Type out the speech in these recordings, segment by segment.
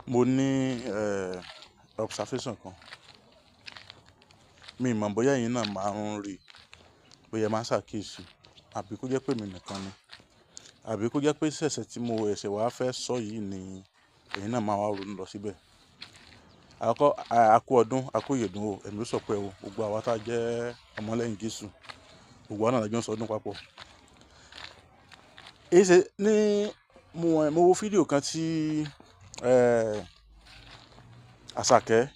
mo ní observation kan mi mọ̀ bóyá ẹ̀yin náà máa ń rí bóyá máa ń ṣàkíyèsí àbí kó jẹ́ pé mi nìkan ni àbí kó jẹ́ pé ṣẹ̀ṣẹ̀ tí mo ẹ̀ṣẹ̀ wá fẹ́ sọ yìí ni ẹ̀yin náà máa wá ronú lọ síbẹ̀. Àkọ́kọ́ àkú ọdún àkú ìyèdún o ẹ̀mí ó sọpẹ́ o gbogbo àwa tá jẹ́ ọmọlẹ́yìn Jésù gbogbo àwọn náà jọ ń sọdún papọ̀. Èsè ní mo wo fídíò kan tí Àṣàkẹ́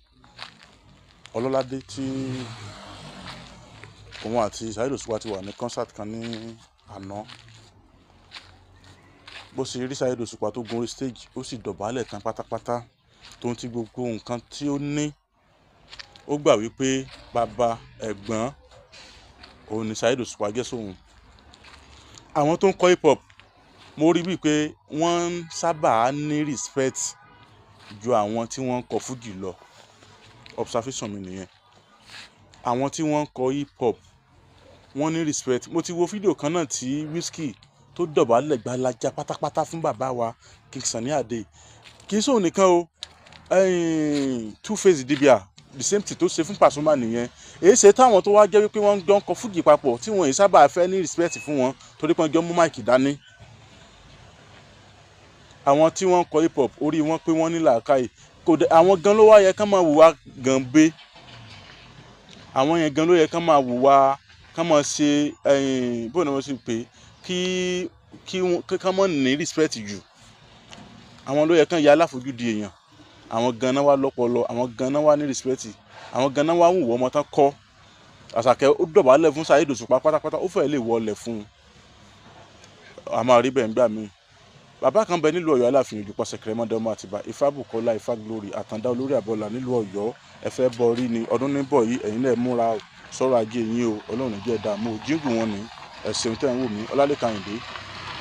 Ọlọ́ládé tí òun àti Saheed Òṣùpá ti wà ní concert kan ní àná. Bó ṣe rí Saheed Òṣùpá tó gun orí stage ó sì dọ̀bálẹ̀ tán pátápátá tó ń ti gbogbo nǹkan tí ó ní ó gbà wípé bàbá ẹ̀gbọ́n òun ni Saheed Òṣùpá jẹ́ sóhun. Àwọn tó ń kọ hip hop mo rí bíi pé wọ́n sábà ní respect ju àwọn tí wọ́n ń kọ fújì lọ. Observation mi nìyẹn. Àwọn tí wọ́n ń kọ hip hop wọ́n ní respect. Mo ti wo fídíò kan náà tí Wizkid tó dọ̀bálẹ̀ gbalaja pátápátá fún bàbá wa King Sunny Adé. Kì í sóhun nìkan o. Two-Face Idibia the same thing tó ṣe fún Pasuma nìyẹn. Èyí ṣe táwọn tó wá jẹ́ wípé wọ́n jọ ń kọ fújì papọ̀ tí wọ́n yìí sábà fẹ́ ní respect fún wọn torí pé wọ́n jọ mú máìkì dání. Àwọn tí wọ́n ń kọ hip hop orí wọn pé wọ́n ní làákàyè àwọn gan ló wá yẹ kán máa wùwà gan bé. Àwọn yẹn gan ló yẹ kán máa wùwà kán máa ṣe bó ni wọ́n ṣe pé kí kán máa ní respect jù. Àwọn ló yẹ kán ya aláfojúdi èèyàn. Àwọn gan náà wá lọ́pọlọ àwọn gan náà wá ní respect àwọn gan náà wá wùwọ́ ọmọ tán kọ́. Àṣàkẹ́ ó dọ̀bálẹ̀ fún Saheed Òṣùpá pátápátá ó fẹ́ lè wọlé fún un. A máa rí bẹ́ẹ̀ nígbà míì. Bàbá kan bẹ nílùú Ọ̀yọ́ Aláàfin Òjúpọ̀ Ṣẹ̀kẹ̀rẹ̀mọdé ọmọ Àtìbà Ifábùkọ́lá Ifá Glory Àtàndá Olórí Àbọ̀là nílùú Ọ̀yọ́ ẹ fẹ́ bọ rí ni ọdún níbọ̀ yìí ẹ̀yin náà múra sọ̀rọ̀ ajé yín o Ọlọ́run jẹ́ dààmú jíǹgù wọn ni ẹ̀sìn tẹ̀ ń wò mí Ọlálékan Àyìndé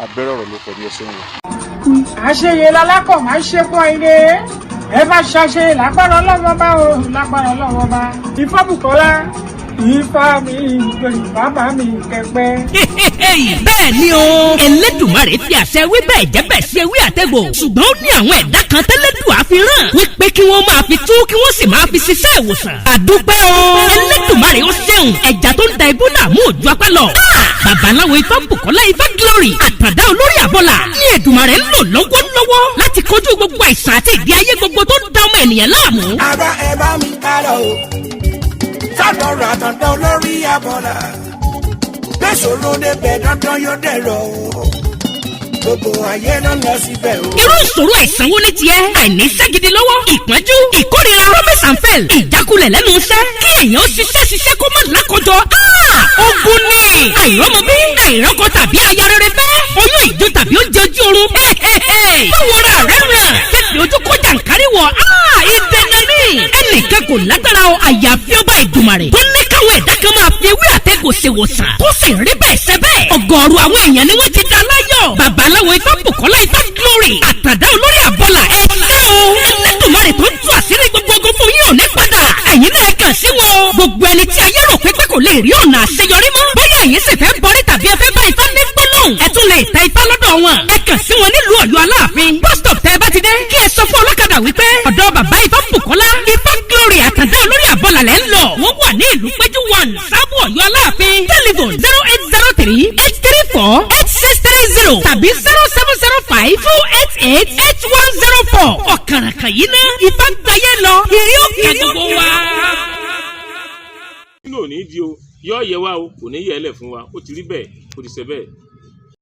abẹ́rẹ́ ọ̀rọ̀ ló pọ̀ ní ẹsẹ̀ wọn. àṣeyẹ lálákọ̀ máa ń ṣe pọ̀ ilé ẹ bá ṣàṣe lágbára Ọlọ́run bá o lágbára Ọlọ́run bá Ifábùkọ́lá Ifá mi bàbá mi kẹpẹ. Bẹ́ẹ̀ ni o Ẹlẹ́dùmarè fi àṣẹ wí bẹ́ẹ̀ jẹ́ bẹ́ẹ̀ ṣe wí àtẹ̀gbò ṣùgbọ́n ó ní àwọn ẹ̀dá kan tẹ́lẹ́dùà fi rán wípé kí wọ́n máa fi tú kí wọ́n sì máa fi ṣiṣẹ́ ìwòsàn. Àdúpẹ́ o Ẹlẹ́dùmarè ó ṣeun ẹja tó ń da ibú làmú òjò apá lọ. Babaláwo Ifábùkọ́lá Ifá Glory Àtàndá Olórí Àbọ̀là ní Èdùmarè ń lò lọ́wọ́lọ́wọ́ láti kojú gbogbo àìsàn àti ìdí ayé gbogbo tó ń da ọmọ ènìyàn láàmú. Ara ẹ bá mi kálọ o sádọ̀rọ̀ Àtàndá Olórí Àbọ̀là gbèsòro débẹ̀ dandan yóò dẹ̀rọ̀ o gbogbo ayé ló lọ síbẹ̀ o. Irú ìṣòro àìsàn wo ni tiẹ̀? Àìní iṣẹ́ gidi lọ́wọ́, ìpọ́njú, ìkórira, promise and fail, ìjákulẹ̀ lẹ́nu iṣẹ́, kí èèyàn ṣiṣẹ́ kó má lákọjọ. Ogun ni àìrọ́mọbí, àìrọ́kọ tàbí aya rere fẹ́, oyún ìjó tàbí oúnjẹ ojú oorun. Báwo ra rẹ̀ ràn? Fífi ojú kó jàǹkárí wọ̀. Ìdènà ni ẹnìkan kò lágbára o àyàfi ọba Ìdùmarè tó ní káwọn ẹ̀dá kan máa fi ewé àtẹ̀gùn ṣèwòsàn tó sì rí bẹ́ẹ̀ ṣe bẹ́ẹ̀. Ọ̀gọ̀ọ̀rọ̀ àwọn èèyàn ni wọ́n ti dá láyọ̀. Babaláwo Ifábùkọ́lá Ifá Glory Àtàndá Olórí Àbọ̀là ẹ ṣé o. Ẹlẹ́dùmarè tó ń tú àṣírí gbogbo ogun fún yín ò ní padà. Ẹ̀yin náà kàn sí wọn. Gbogbo ẹni tí ayé rò pé kò lè rí ọ̀nà àṣeyọrí mọ́. Bóyá ẹ̀yin sì fẹ́ bọrí tàbí ẹ fẹ́ bá Ifá ní gbólóhùn. Ẹ tún lè ta Ifá lọ́dọ̀ wọn. Ẹ kàn sí wọn nílùú Ọ̀yọ́ Aláàfin. Bus stop tẹ́ ẹ bá ti dé. Kí ẹ sọ fún ọlọ́kadà wípé ọ̀dọ̀ bàbá Ifábùkọ́lá Ifá Glory Àtàndá Olórí Àbọ̀là lẹ́ ń lọ. Wọ́n wà ní ìlú Péjú 1 Sábò Ọ̀yọ́ Aláàfin. Telephone 08038348630 tàbí 0705288104. Ọ̀kàràkà yìí ná Ifá gbáyé lọ ìrí òkè gbogbo wa. Kí ló ní di o yọ yẹ wa o kò ní yẹ ẹ lẹ fún wa ó ti rí bẹ́ẹ̀ ó ti ṣe bẹ́ẹ̀.